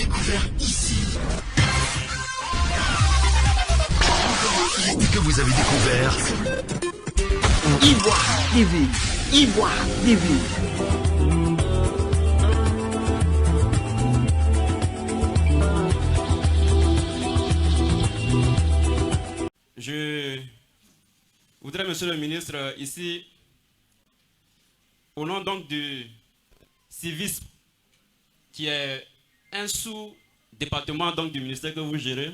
découvert ici. Et que vous avez découvert Ivoire TV. Ivoire TV. Je voudrais, monsieur le ministre, ici, au nom donc du civisme, qui est un sous-département donc du ministère que vous gérez,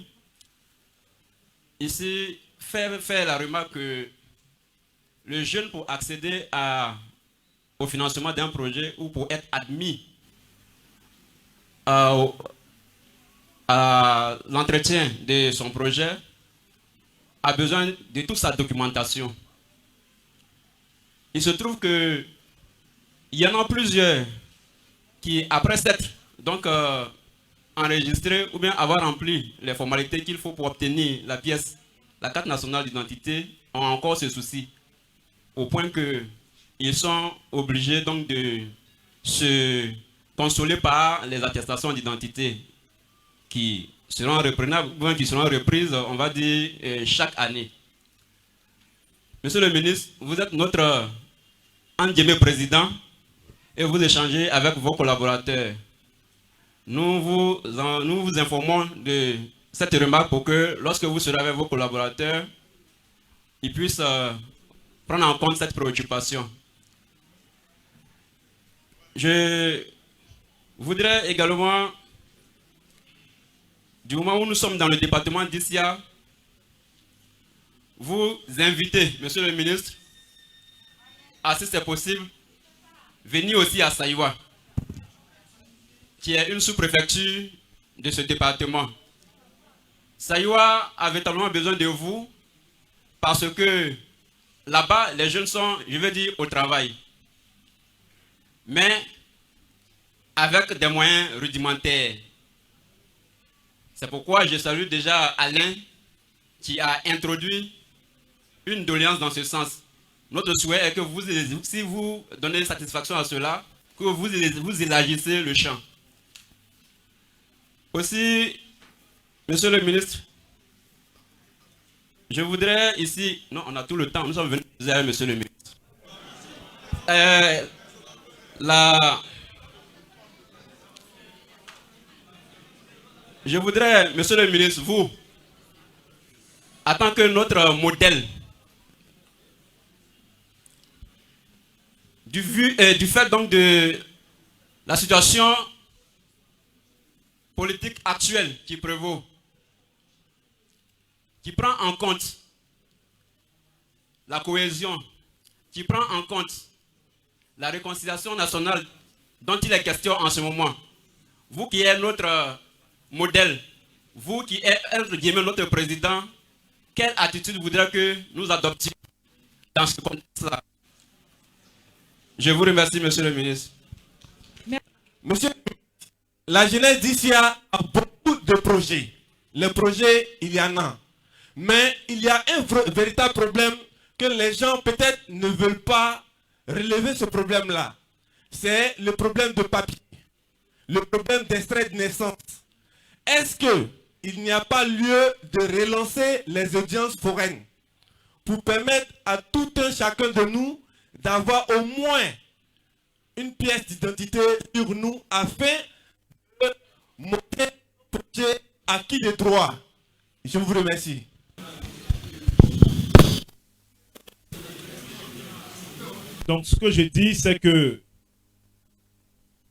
ici, faire la remarque que le jeune, pour accéder au financement d'un projet ou pour être admis à l'entretien de son projet, a besoin de toute sa documentation. Il se trouve que il y en a plusieurs qui, après s'être donc enregistrés ou bien avoir rempli les formalités qu'il faut pour obtenir la pièce, la carte nationale d'identité, ont encore ce souci, au point que ils sont obligés donc de se consoler par les attestations d'identité qui seront reprenables, ou qui seront reprises, on va dire, chaque année. Monsieur le ministre, vous êtes notre président et vous échangez avec vos collaborateurs. Nous vous informons de cette remarque pour que lorsque vous serez avec vos collaborateurs, ils puissent prendre en compte cette préoccupation. Je voudrais également, du moment où nous sommes dans le département d'Issia, vous inviter, monsieur le ministre, à, si c'est possible, venir aussi à Saïwa, qui est une sous-préfecture de ce département. Saïwa a véritablement besoin de vous parce que là-bas, les jeunes sont, je veux dire, au travail. Mais avec des moyens rudimentaires. C'est pourquoi je salue déjà Alain qui a introduit une doléance dans ce sens. Notre souhait est que vous, si vous donnez satisfaction à cela, que vous élargissez le champ. Aussi, monsieur le ministre, je voudrais ici... Non, on a tout le temps, nous sommes venus avec monsieur le ministre. Je voudrais, monsieur le ministre, vous, en tant que notre modèle, du fait donc de la situation politique actuelle qui prévaut, qui prend en compte la cohésion, qui prend en compte la réconciliation nationale dont il est question en ce moment. Vous qui êtes notre modèle, vous qui êtes entre guillemets notre président, quelle attitude voudrait que nous adoptions dans ce contexte-là? Je vous remercie, monsieur le ministre. Monsieur, la jeunesse d'ici a beaucoup de projets. Les projets, il y en a. Mais il y a un véritable problème que les gens peut-être ne veulent pas relever ce problème-là. C'est le problème de papier. Le problème d'extrait de naissance. Est-ce qu'il n'y a pas lieu de relancer les audiences foraines pour permettre à tout un chacun de nous d'avoir au moins une pièce d'identité sur nous afin de monter le projet acquis des droits? Je vous remercie. Donc ce que je dis, c'est que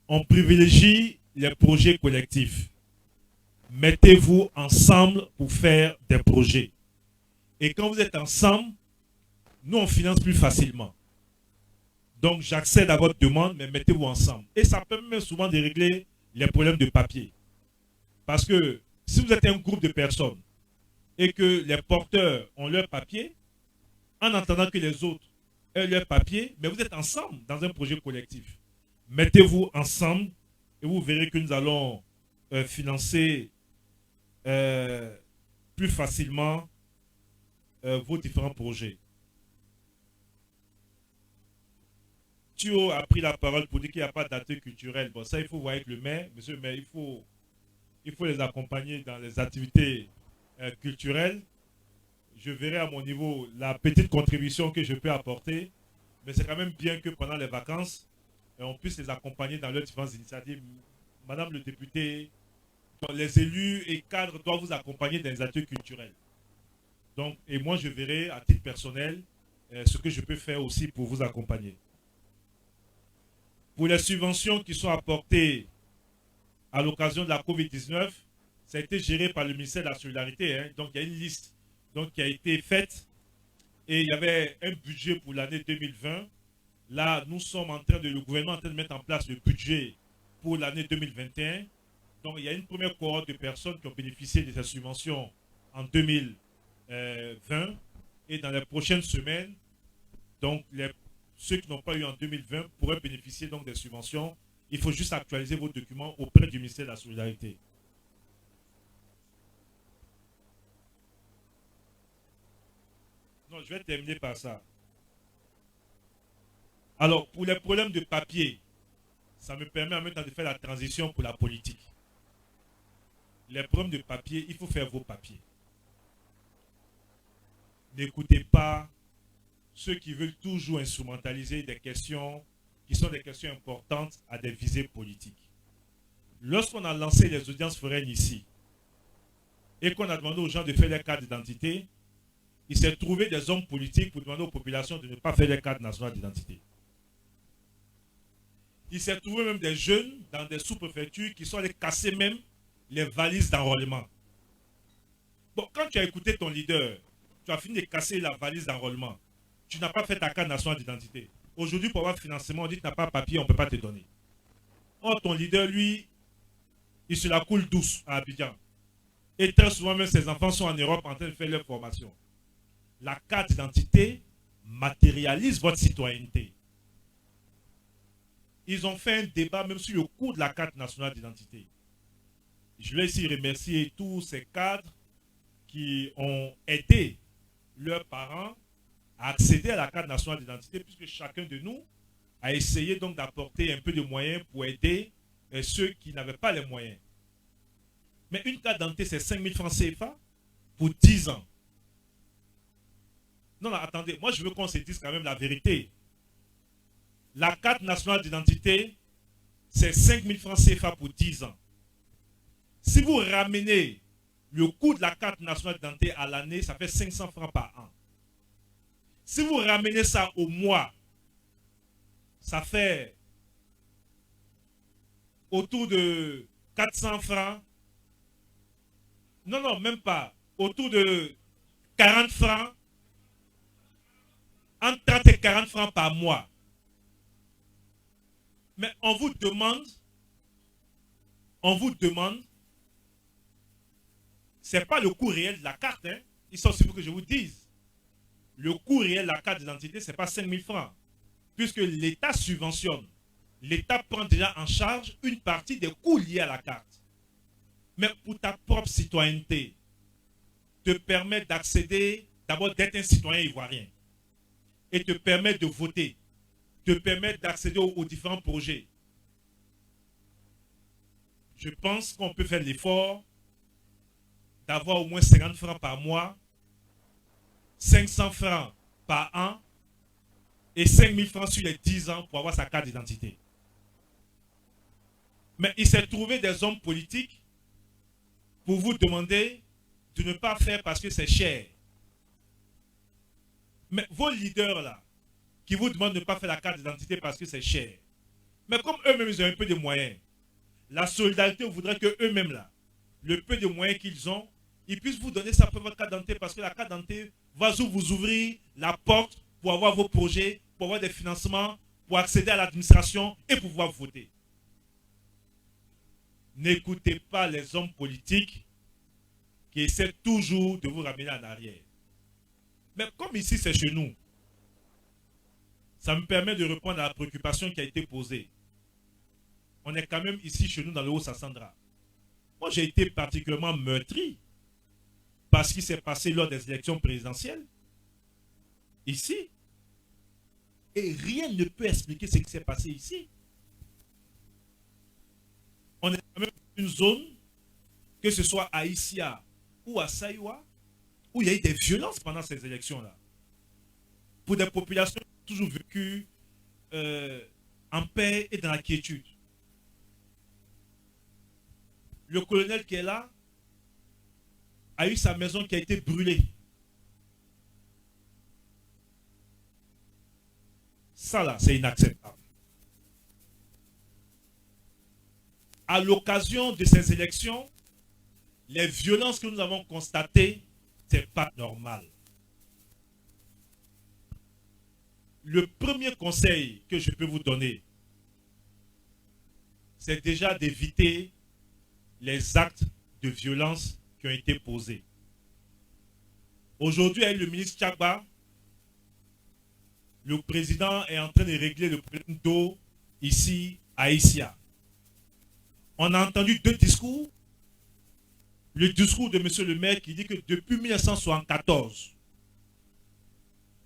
on privilégie les projets collectifs. Mettez-vous ensemble pour faire des projets. Et quand vous êtes ensemble, nous on finance plus facilement. Donc j'accède à votre demande, mais mettez-vous ensemble. Et ça permet souvent de régler les problèmes de papier. Parce que si vous êtes un groupe de personnes et que les porteurs ont leur papier, en attendant que les autres aient leur papier, mais vous êtes ensemble dans un projet collectif. Mettez-vous ensemble et vous verrez que nous allons financer plus facilement vos différents projets. Thio a pris la parole pour dire qu'il n'y a pas d'acte culturel. Bon, ça, il faut voir avec le maire. Monsieur le maire, il faut il faut les accompagner dans les activités culturelles. Je verrai à mon niveau la petite contribution que je peux apporter, mais c'est quand même bien que pendant les vacances, on puisse les accompagner dans leurs différentes initiatives. Madame le député, les élus et cadres doivent vous accompagner dans les activités culturelles. Donc, et moi, je verrai à titre personnel ce que je peux faire aussi pour vous accompagner. Pour les subventions qui sont apportées à l'occasion de la COVID-19, ça a été géré par le ministère de la Solidarité. Hein. Donc, il y a une liste qui a été faite et il y avait un budget pour l'année 2020. Là, nous sommes le gouvernement est en train de mettre en place le budget pour l'année 2021. Donc, il y a une première cohorte de personnes qui ont bénéficié de ces subventions en 2020 et dans les prochaines semaines, donc ceux qui n'ont pas eu en 2020 pourraient bénéficier donc des subventions. Il faut juste actualiser vos documents auprès du ministère de la Solidarité. Non, je vais terminer par ça. Alors, pour les problèmes de papier, ça me permet en même temps de faire la transition pour la politique. Les problèmes de papier, il faut faire vos papiers. N'écoutez pas ceux qui veulent toujours instrumentaliser des questions qui sont des questions importantes à des visées politiques. Lorsqu'on a lancé les audiences foraines ici et qu'on a demandé aux gens de faire des cartes d'identité, il s'est trouvé des hommes politiques pour demander aux populations de ne pas faire des cartes nationales d'identité. Il s'est trouvé même des jeunes dans des sous-préfectures qui sont allés casser même les valises d'enrôlement. Bon, quand tu as écouté ton leader, tu as fini de casser la valise d'enrôlement. Tu n'as pas fait ta carte nationale d'identité. Aujourd'hui, pour avoir financement, on dit que tu n'as pas de papier, on ne peut pas te donner. Or, ton leader, lui, il se la coule douce à Abidjan. Et très souvent, même ses enfants sont en Europe en train de faire leur formation. La carte d'identité matérialise votre citoyenneté. Ils ont fait un débat même sur le coût de la carte nationale d'identité. Je vais ici remercier tous ces cadres qui ont aidé leurs parents à accéder à la carte nationale d'identité, puisque chacun de nous a essayé donc d'apporter un peu de moyens pour aider ceux qui n'avaient pas les moyens. Mais une carte d'identité, c'est 5 000 francs CFA pour 10 ans. Non, non, attendez, moi je veux qu'on se dise quand même la vérité. La carte nationale d'identité, c'est 5 000 francs CFA pour 10 ans. Si vous ramenez le coût de la carte nationale d'identité à l'année, ça fait 500 francs par an. Si vous ramenez ça au mois, ça fait autour de 400 francs. Non, non, même pas. Autour de 40 francs. Entre 30 et 40 francs par mois. Mais on vous demande, c'est pas le coût réel de la carte, hein. Il faut que je vous dise. Le coût réel de la carte d'identité, ce n'est pas 5 000 francs. Puisque l'État subventionne. L'État prend déjà en charge une partie des coûts liés à la carte. Mais pour ta propre citoyenneté, te permet d'accéder, d'abord d'être un citoyen ivoirien. Et te permet de voter. Te permet d'accéder aux différents projets. Je pense qu'on peut faire l'effort d'avoir au moins 50 francs par mois, 500 francs par an et 5 000 francs sur les 10 ans pour avoir sa carte d'identité. Mais il s'est trouvé des hommes politiques pour vous demander de ne pas faire parce que c'est cher. Mais vos leaders là, qui vous demandent de ne pas faire la carte d'identité parce que c'est cher. Mais comme eux-mêmes ils ont un peu de moyens, la solidarité voudrait que eux-mêmes là, le peu de moyens qu'ils ont, ils puissent vous donner ça pour votre carte d'identité parce que la carte d'identité va vous ouvrir la porte pour avoir vos projets, pour avoir des financements, pour accéder à l'administration et pouvoir voter. N'écoutez pas les hommes politiques qui essaient toujours de vous ramener en arrière. Mais comme ici c'est chez nous, ça me permet de répondre à la préoccupation qui a été posée. On est quand même ici chez nous dans le Haut-Sassandra. Moi j'ai été particulièrement meurtri par ce qui s'est passé lors des élections présidentielles, ici. Et rien ne peut expliquer ce qui s'est passé ici. On est quand même dans une zone que ce soit à Issia ou à Saïwa, où il y a eu des violences pendant ces élections-là. Pour des populations qui ont toujours vécu en paix et dans la quiétude. Le colonel qui est là a eu sa maison qui a été brûlée. Ça là, c'est inacceptable. À l'occasion de ces élections, les violences que nous avons constatées, ce n'est pas normal. Le premier conseil que je peux vous donner, c'est déjà d'éviter les actes de violence qui ont été posés. Aujourd'hui, avec le ministre Tchagba, le président est en train de régler le problème d'eau ici à Issia. On a entendu deux discours. Le discours de M. le maire qui dit que depuis 1974,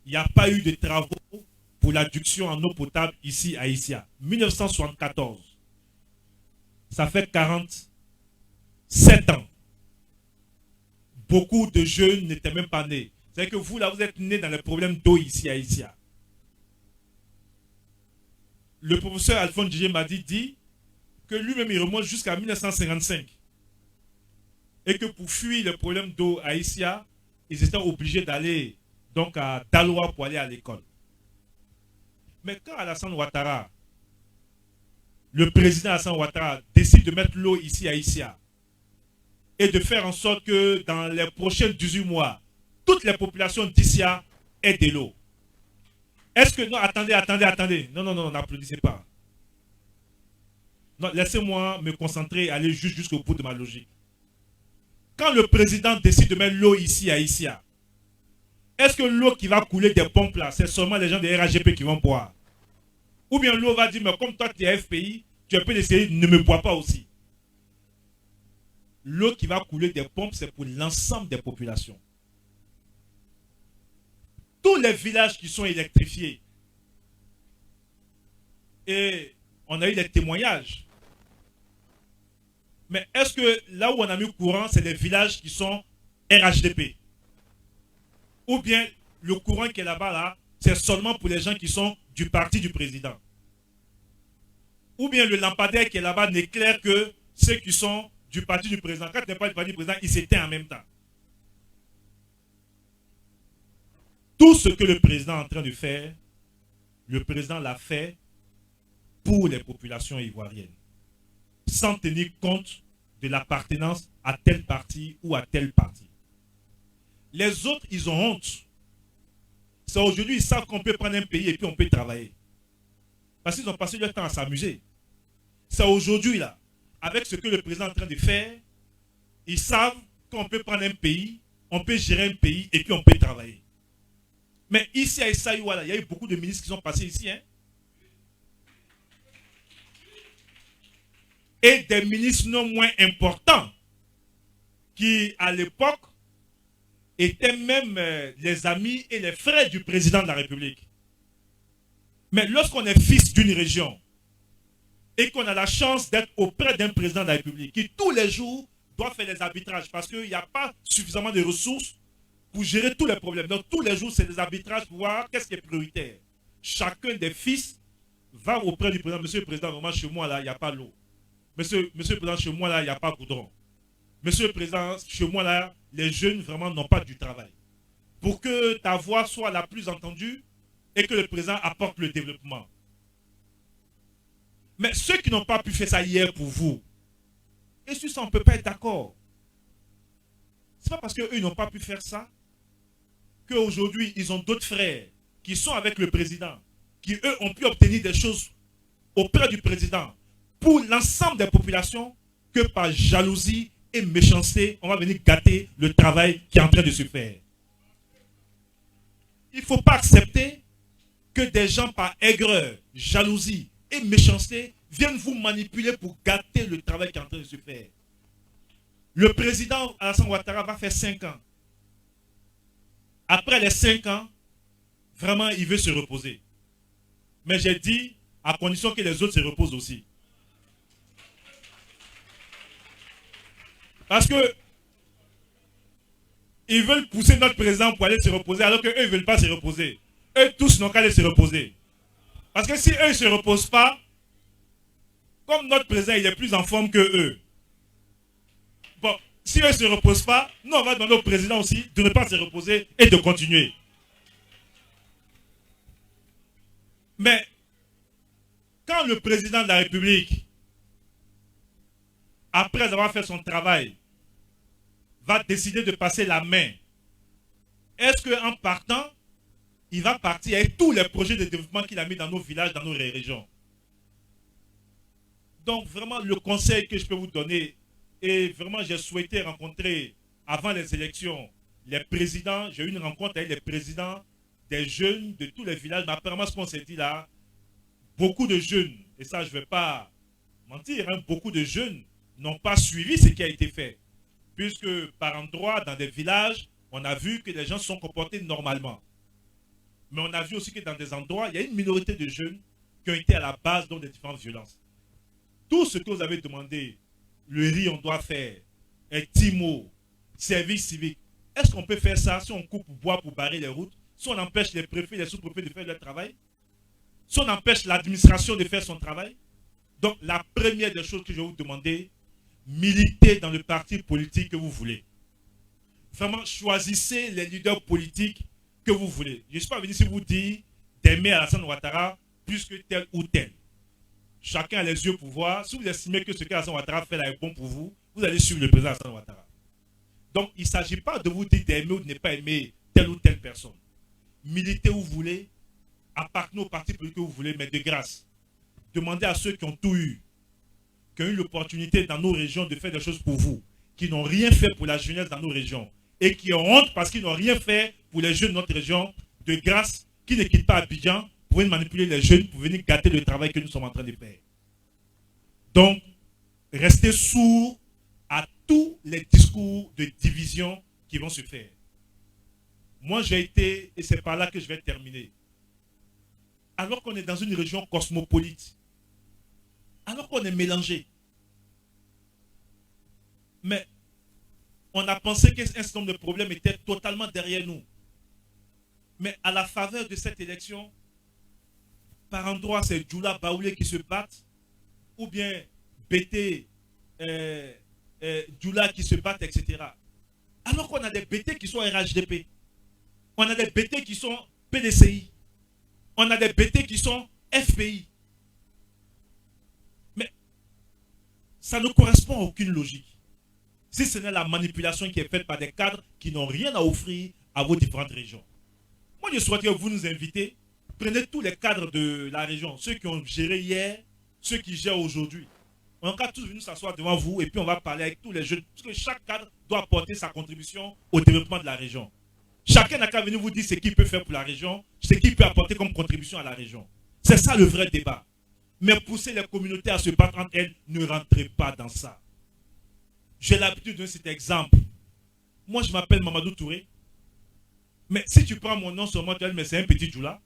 il n'y a pas eu de travaux pour l'adduction en eau potable ici à Issia. 1974. Ça fait 47 ans. Beaucoup de jeunes n'étaient même pas nés. C'est-à-dire que vous, là, vous êtes nés dans les problèmes d'eau ici à Issia. Le professeur Alphonse Djidje Madi dit que lui-même, il remonte jusqu'à 1955. Et que pour fuir le problème d'eau à Issia, ils étaient obligés d'aller donc à Daloa pour aller à l'école. Mais quand Alassane Ouattara, le président Alassane Ouattara, décide de mettre l'eau ici à Issia et de faire en sorte que dans les prochains 18 mois, toutes les populations d'Issia aient de l'eau. Est-ce que... Non, attendez. Non, n'applaudissez pas. Non, laissez-moi me concentrer et aller jusqu'au bout de ma logique. Quand le président décide de mettre l'eau ici à Issia, est-ce que l'eau qui va couler des pompes là, c'est seulement les gens des RAGP qui vont boire? Ou bien l'eau va dire, mais comme toi tu es FPI, tu peux essayer, ne me bois pas aussi. L'eau qui va couler des pompes, c'est pour l'ensemble des populations. Tous les villages qui sont électrifiés, et on a eu des témoignages. Mais est-ce que là où on a mis courant, c'est les villages qui sont RHDP? Ou bien le courant qui est là-bas, là, c'est seulement pour les gens qui sont du parti du président? Ou bien le lampadaire qui est là-bas n'éclaire que ceux qui sont du parti du président? Quand il n'est pas du parti du président, il s'éteint en même temps. Tout ce que le président est en train de faire, le président l'a fait pour les populations ivoiriennes, sans tenir compte de l'appartenance à tel parti ou à tel parti. Les autres, ils ont honte. C'est aujourd'hui, ils savent qu'on peut prendre un pays et puis on peut travailler. Parce qu'ils ont passé leur temps à s'amuser. C'est aujourd'hui, là, avec ce que le président est en train de faire, ils savent qu'on peut prendre un pays, on peut gérer un pays et puis on peut travailler. Mais ici à Issaïwa, il y a eu beaucoup de ministres qui sont passés ici. Hein? Et des ministres non moins importants qui, à l'époque, étaient même les amis et les frères du président de la République. Mais lorsqu'on est fils d'une région et qu'on a la chance d'être auprès d'un président de la République qui tous les jours doit faire des arbitrages parce qu'il n'y a pas suffisamment de ressources pour gérer tous les problèmes. Donc tous les jours, c'est des arbitrages pour voir qu'est-ce qui est prioritaire. Chacun des fils va auprès du président. Monsieur le président, vraiment chez moi, là, il n'y a pas l'eau. Monsieur le président, chez moi, là, il n'y a pas goudron. Monsieur le président, chez moi, là, les jeunes, vraiment, n'ont pas du travail. Pour que ta voix soit la plus entendue et que le président apporte le développement. Mais ceux qui n'ont pas pu faire ça hier pour vous, et sur ça, on ne peut pas être d'accord. Ce n'est pas parce qu'eux n'ont pas pu faire ça qu'aujourd'hui, ils ont d'autres frères qui sont avec le président, qui, eux, ont pu obtenir des choses auprès du président pour l'ensemble des populations, que par jalousie et méchanceté, on va venir gâter le travail qui est en train de se faire. Il ne faut pas accepter que des gens par aigreur, jalousie et méchanceté viennent vous manipuler pour gâter le travail qui est en train de se faire. Le président Alassane Ouattara va faire 5 ans. Après les 5 ans, vraiment, il veut se reposer. Mais j'ai dit, à condition que les autres se reposent aussi. Parce que ils veulent pousser notre président pour aller se reposer alors qu'eux ne veulent pas se reposer. Eux tous n'ont qu'à aller se reposer. Parce que si eux ne se reposent pas, comme notre président il est plus en forme que eux, bon, si eux ne se reposent pas, nous on va demander au président aussi de ne pas se reposer et de continuer. Mais quand le président de la République, après avoir fait son travail, va décider de passer la main, est-ce qu'en partant, il va partir avec tous les projets de développement qu'il a mis dans nos villages, dans nos régions? Donc vraiment, le conseil que je peux vous donner, et vraiment j'ai souhaité rencontrer avant les élections les présidents, j'ai eu une rencontre avec les présidents des jeunes de tous les villages, mais apparemment ce qu'on s'est dit là, beaucoup de jeunes, et ça je ne vais pas mentir, hein, beaucoup de jeunes n'ont pas suivi ce qui a été fait. Puisque par endroits, dans des villages, on a vu que les gens se sont comportés normalement. Mais on a vu aussi que dans des endroits, il y a une minorité de jeunes qui ont été à la base des différentes violences. Tout ce que vous avez demandé, le riz on doit faire, et TIMO, service civique, est-ce qu'on peut faire ça si on coupe bois pour barrer les routes, si on empêche les préfets, les sous-préfets de faire leur travail, si on empêche l'administration de faire son travail? Donc la première des choses que je vais vous demander, militez dans le parti politique que vous voulez. Vraiment, choisissez les leaders politiques que vous voulez. Je ne suis pas venu ici vous dire d'aimer Alassane Ouattara plus que tel ou tel. Chacun a les yeux pour voir. Si vous estimez que ce qu'Alassane Ouattara fait là est bon pour vous, vous allez suivre le président Alassane Ouattara. Donc, il ne s'agit pas de vous dire d'aimer ou de ne pas aimer telle ou telle personne. Militez où vous voulez, appartenez au parti politique que vous voulez, mais de grâce, demandez à ceux qui ont tout eu, qui ont eu l'opportunité dans nos régions de faire des choses pour vous, qui n'ont rien fait pour la jeunesse dans nos régions, et qui ont honte parce qu'ils n'ont rien fait pour les jeunes de notre région, de grâce, qui ne quittent pas Abidjan pour venir manipuler les jeunes, pour venir gâter le travail que nous sommes en train de faire. Donc, restez sourds à tous les discours de division qui vont se faire. Moi, j'ai été, et c'est par là que je vais terminer, alors qu'on est dans une région cosmopolite, alors qu'on est mélangé. Mais on a pensé qu'un certain nombre de problèmes étaient totalement derrière nous. Mais à la faveur de cette élection, par endroits, c'est Djoula Baoulé qui se battent, ou bien BT, Djoula qui se battent, etc. Alors qu'on a des BT qui sont RHDP. On a des BT qui sont PDCI. On a des BT qui sont FPI. Mais ça ne correspond à aucune logique. Si ce n'est la manipulation qui est faite par des cadres qui n'ont rien à offrir à vos différentes régions. Moi, je souhaiterais que vous nous invitez. Prenez tous les cadres de la région, ceux qui ont géré hier, ceux qui gèrent aujourd'hui. On va tous venir s'asseoir devant vous et puis on va parler avec tous les jeunes. Parce que chaque cadre doit apporter sa contribution au développement de la région. Chacun n'a qu'à venir vous dire ce qu'il peut faire pour la région, ce qu'il peut apporter comme contribution à la région. C'est ça le vrai débat. Mais pousser les communautés à se battre entre elles, ne rentrez pas dans ça. J'ai l'habitude de donner cet exemple. Moi, je m'appelle Mamadou Touré. Mais si tu prends mon nom sur moi, tu vas dire, mais c'est un petit Djoula.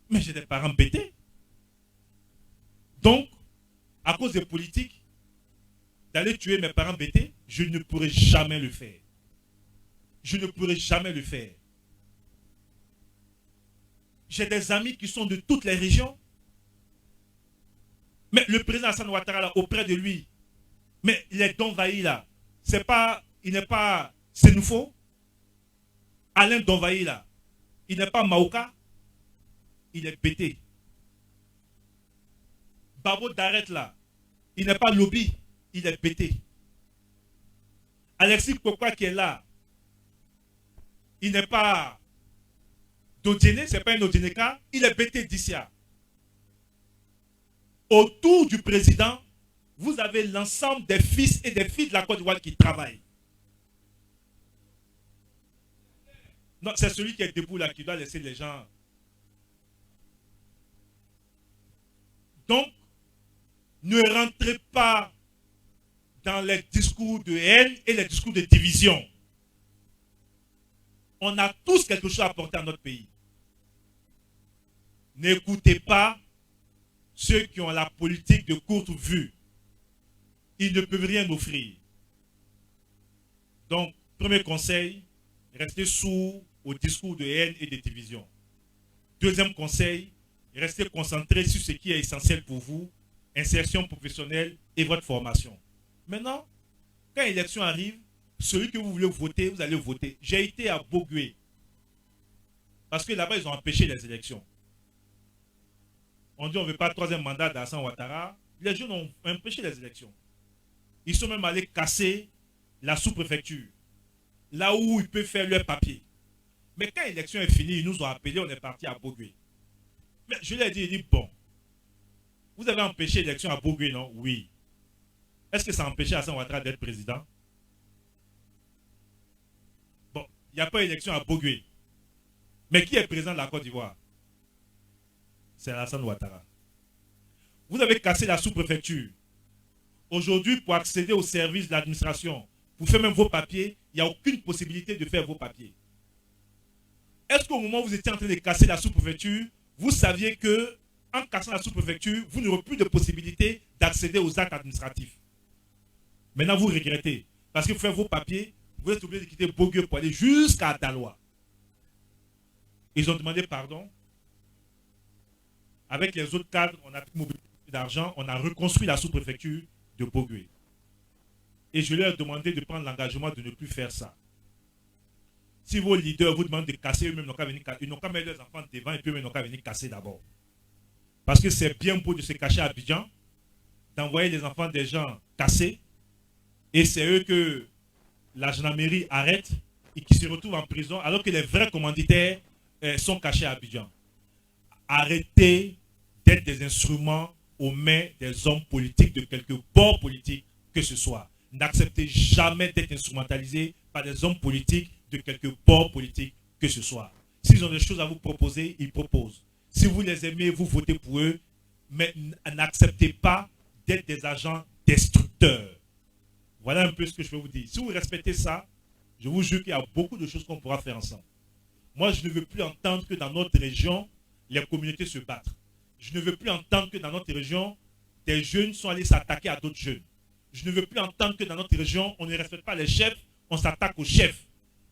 Mais j'ai des parents bêtés. Donc, à cause des politiques, d'aller tuer mes parents bêtés, je ne pourrai jamais le faire. Je ne pourrai jamais le faire. J'ai des amis qui sont de toutes les régions. Mais le président Alassane Ouattara, là, auprès de lui, mais il est Donvaï là. C'est pas, il n'est pas Sénoufo. Alain Donvaï là. Il n'est pas Maouka. Il est pété. Babo Daret là. Il n'est pas Lobby. Il est pété. Alexis Kokwa qui est là. Il n'est pas Dodjene, c'est pas un Dodjeneka. Il est pété d'ici. Autour du président, vous avez l'ensemble des fils et des filles de la Côte d'Ivoire qui travaillent. Non, c'est celui qui est debout là qui doit laisser les gens. Donc, ne rentrez pas dans les discours de haine et les discours de division. On a tous quelque chose à apporter à notre pays. N'écoutez pas ceux qui ont la politique de courte vue. Ils ne peuvent rien offrir. Donc, premier conseil, restez sourds au discours de haine et de division. Deuxième conseil, restez concentrés sur ce qui est essentiel pour vous, insertion professionnelle et votre formation. Maintenant, quand l'élection arrive, celui que vous voulez voter, vous allez voter. J'ai été à Bogué, parce que là-bas, ils ont empêché les élections. On dit on ne veut pas le troisième mandat d'Alassane Ouattara. Les jeunes ont empêché les élections. Ils sont même allés casser la sous-préfecture, là où ils peuvent faire leur papier. Mais quand l'élection est finie, ils nous ont appelés, on est parti à Bogué. Mais je leur ai dit, bon, vous avez empêché l'élection à Bogué, non? Oui. Est-ce que ça a empêché Alassane Ouattara d'être président? Bon, il n'y a pas d'élection à Bogué. Mais qui est président de la Côte d'Ivoire? C'est Alassane Ouattara. Vous avez cassé la sous-préfecture. Aujourd'hui, pour accéder aux services de l'administration, pour faire même vos papiers, il n'y a aucune possibilité de faire vos papiers. Est-ce qu'au moment où vous étiez en train de casser la sous-préfecture, vous saviez que en cassant la sous-préfecture, vous n'aurez plus de possibilité d'accéder aux actes administratifs? Maintenant, vous regrettez. Parce que pour faire vos papiers, vous êtes obligé de quitter Bogué pour aller jusqu'à Daloa. Ils ont demandé pardon. Avec les autres cadres, on a mobilisé d'argent, on a reconstruit la sous-préfecture de Bogué. Et je leur ai demandé de prendre l'engagement de ne plus faire ça. Si vos leaders vous demandent de casser, eux-mêmes ils n'ont qu'à mettre leurs enfants devant et puis eux-mêmes n'ont qu'à venir casser d'abord. Parce que c'est bien beau de se cacher à Abidjan, d'envoyer les enfants des gens casser, et c'est eux que la gendarmerie arrête et qui se retrouvent en prison alors que les vrais commanditaires sont cachés à Abidjan. Arrêtez d'être des instruments aux mains des hommes politiques de quelque bord politique que ce soit. N'acceptez jamais d'être instrumentalisé par des hommes politiques de quelque bord politique que ce soit. S'ils ont des choses à vous proposer, ils proposent. Si vous les aimez, vous votez pour eux, mais n'acceptez pas d'être des agents destructeurs. Voilà un peu ce que je peux vous dire. Si vous respectez ça, je vous jure qu'il y a beaucoup de choses qu'on pourra faire ensemble. Moi, je ne veux plus entendre que dans notre région, les communautés se battent. Je ne veux plus entendre que dans notre région, des jeunes sont allés s'attaquer à d'autres jeunes. Je ne veux plus entendre que dans notre région, on ne respecte pas les chefs, on s'attaque aux chefs.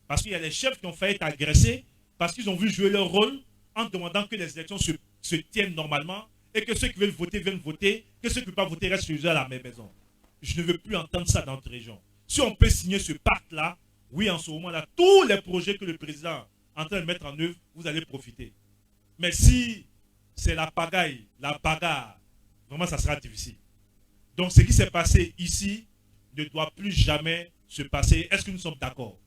Parce qu'il y a des chefs qui ont failli être agressés, parce qu'ils ont vu jouer leur rôle en demandant que les élections se tiennent normalement et que ceux qui veulent voter viennent voter, que ceux qui ne peuvent pas voter restent chez eux à la même maison. Je ne veux plus entendre ça dans notre région. Si on peut signer ce pacte-là, oui, en ce moment-là, tous les projets que le président est en train de mettre en œuvre, vous allez profiter. Mais si c'est la pagaille, la bagarre, vraiment ça sera difficile. Donc ce qui s'est passé ici ne doit plus jamais se passer. Est-ce que nous sommes d'accord?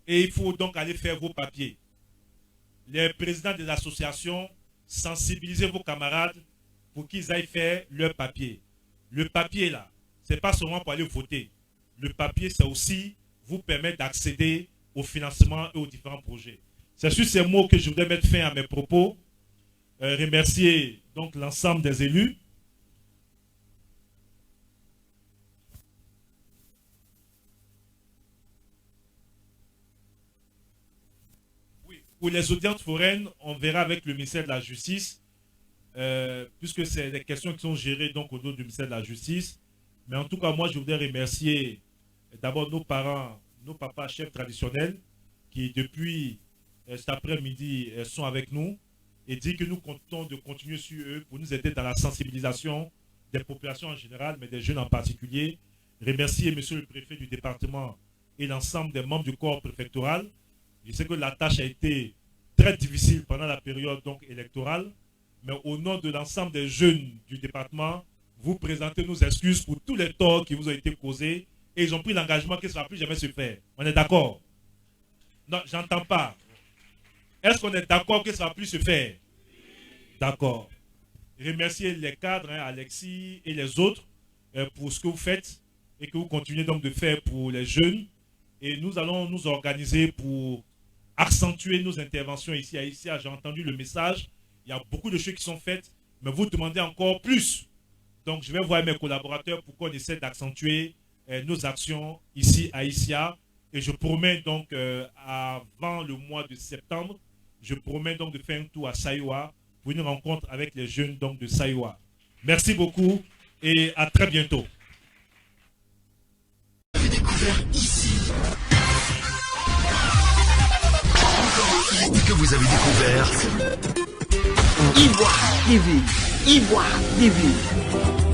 Et il faut donc aller faire vos papiers. Les présidents des associations, sensibilisez vos camarades pour qu'ils aillent faire leur papier. Le papier là, ce n'est pas seulement pour aller voter. Le papier, c'est aussi vous permettre d'accéder au financement et aux différents projets. C'est sur ces mots que je voudrais mettre fin à mes propos. Remercier donc l'ensemble des élus. Oui, pour les audiences foraines, on verra avec le ministère de la Justice, puisque c'est des questions qui sont gérées donc au dos du ministère de la Justice. Mais en tout cas, moi, je voudrais remercier d'abord nos parents, nos papas chefs traditionnels, qui depuis cet après-midi sont avec nous et dire que nous comptons de continuer sur eux pour nous aider dans la sensibilisation des populations en général, mais des jeunes en particulier. Remercier monsieur le préfet du département et l'ensemble des membres du corps préfectoral. Je sais que la tâche a été très difficile pendant la période donc électorale, mais au nom de l'ensemble des jeunes du département, vous présentez nos excuses pour tous les torts qui vous ont été causés et ils ont pris l'engagement que ça ne va plus jamais se faire. On est d'accord? Non, j'entends pas. Est-ce qu'on est d'accord que ça ne va plus se faire? D'accord. Remercier les cadres, Alexis et les autres, pour ce que vous faites et que vous continuez donc de faire pour les jeunes. Et nous allons nous organiser pour accentuer nos interventions ici à ICIA. J'ai entendu le message. Il y a beaucoup de choses qui sont faites, mais vous demandez encore plus. Donc, je vais voir mes collaborateurs pour qu'on essaie d'accentuer nos actions ici à ICIA. Et je promets donc, avant le mois de septembre, je promets donc de faire un tour à Saïwa pour une rencontre avec les jeunes donc, de Saïwa. Merci beaucoup et à très bientôt. Vous avez découvert ici. Que vous avez découvert Ivoire TV. Ivoire TV.